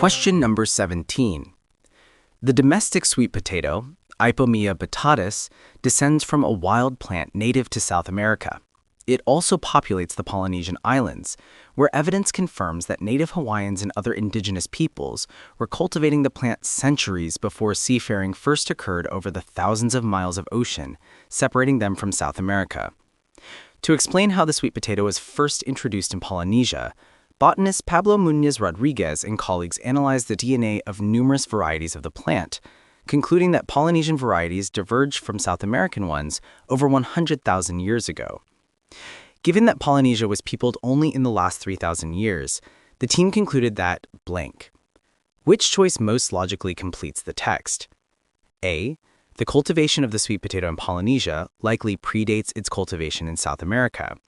Question number 17. The domestic sweet potato, Ipomoea batatas, descends from a wild plant native to South America. It also populates the Polynesian Islands, where evidence confirms that Native Hawaiians and other indigenous peoples were cultivating the plant centuries before seafaring first occurred over the thousands of miles of ocean separating them from South America. To explain how the sweet potato was first introduced in Polynesia, botanist Pablo Muñoz-Rodríguez and colleagues analyzed the DNA of numerous varieties of the plant, concluding that Polynesian varieties diverged from South American ones over 100,000 years ago. Given that Polynesia was peopled only in the last 3,000 years, the team concluded that blank. Which choice most logically completes the text? A. The cultivation of the sweet potato in Polynesia likely predates its cultivation in South America.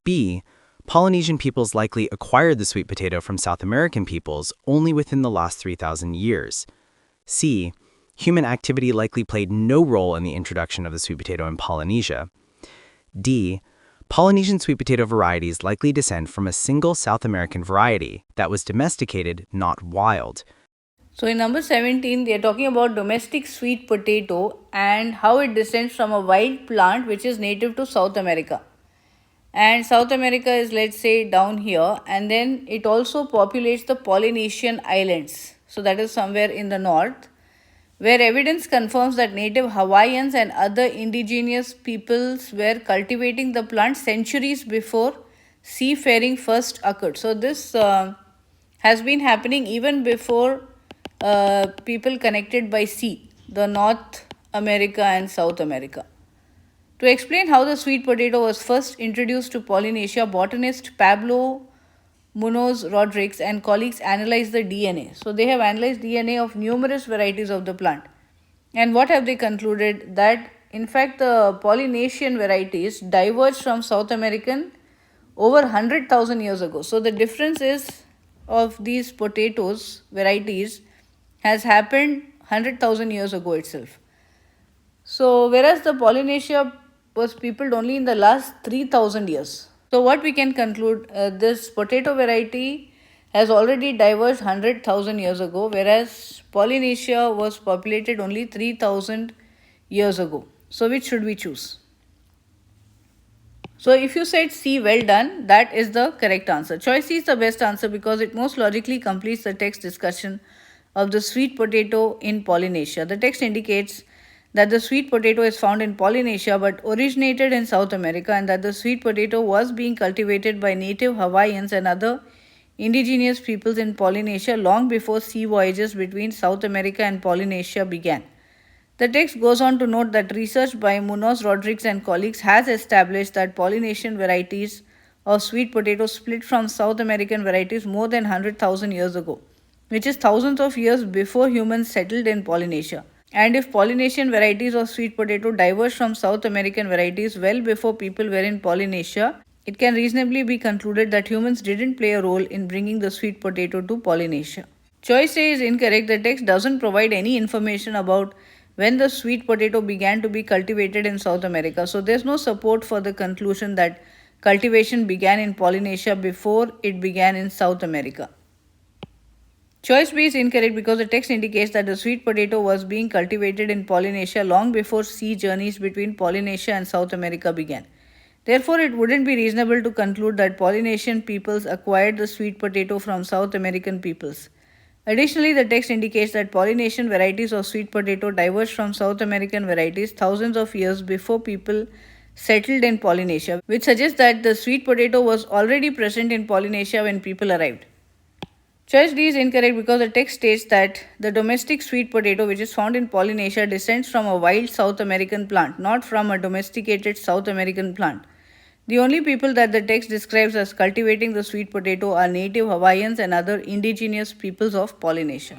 B. Polynesian peoples likely acquired the sweet potato from South American peoples only within the last 3,000 years. C. Human activity likely played no role in the introduction of the sweet potato in Polynesia. D. Polynesian sweet potato varieties likely descend from a single South American variety that was domesticated, not wild. So in number 17, they are talking about domestic sweet potato and how it descends from a wild plant which is native to South America. And South America is, let's say, down here, and then it also populates the Polynesian Islands. So that is somewhere in the north, where evidence confirms that Native Hawaiians and other indigenous peoples were cultivating the plant centuries before seafaring first occurred. So this has been happening even before people connected by sea, the North America and South America. To explain how the sweet potato was first introduced to Polynesia, botanist Pablo Muñoz-Rodríguez and colleagues analyzed the DNA. So they have analyzed DNA of numerous varieties of the plant. And what have they concluded? That in fact the Polynesian varieties diverged from South American over 100,000 years ago. So the difference is of these potatoes varieties has happened 100,000 years ago itself. So whereas the Polynesia was peopled only in the last 3,000 years. So what we can conclude, this potato variety has already diverged 100,000 years ago, whereas Polynesia was populated only 3,000 years ago. So which should we choose? So if you said C, well done, that is the correct answer. Choice C is the best answer because it most logically completes the text discussion of the sweet potato in Polynesia. The text indicates that the sweet potato is found in Polynesia but originated in South America, and that the sweet potato was being cultivated by Native Hawaiians and other indigenous peoples in Polynesia long before sea voyages between South America and Polynesia began. The text goes on to note that research by Muñoz-Rodríguez and colleagues has established that Polynesian varieties of sweet potato split from South American varieties more than 100,000 years ago, which is thousands of years before humans settled in Polynesia. And if Polynesian varieties of sweet potato diverged from South American varieties well before people were in Polynesia, it can reasonably be concluded that humans didn't play a role in bringing the sweet potato to Polynesia. Choice A is incorrect. The text doesn't provide any information about when the sweet potato began to be cultivated in South America. So there's no support for the conclusion that cultivation began in Polynesia before it began in South America. Choice B is incorrect because the text indicates that the sweet potato was being cultivated in Polynesia long before sea journeys between Polynesia and South America began. Therefore, it wouldn't be reasonable to conclude that Polynesian peoples acquired the sweet potato from South American peoples. Additionally, the text indicates that Polynesian varieties of sweet potato diverged from South American varieties thousands of years before people settled in Polynesia, which suggests that the sweet potato was already present in Polynesia when people arrived. Choice D is incorrect because the text states that the domestic sweet potato, which is found in Polynesia, descends from a wild South American plant, not from a domesticated South American plant. The only people that the text describes as cultivating the sweet potato are Native Hawaiians and other indigenous peoples of Polynesia.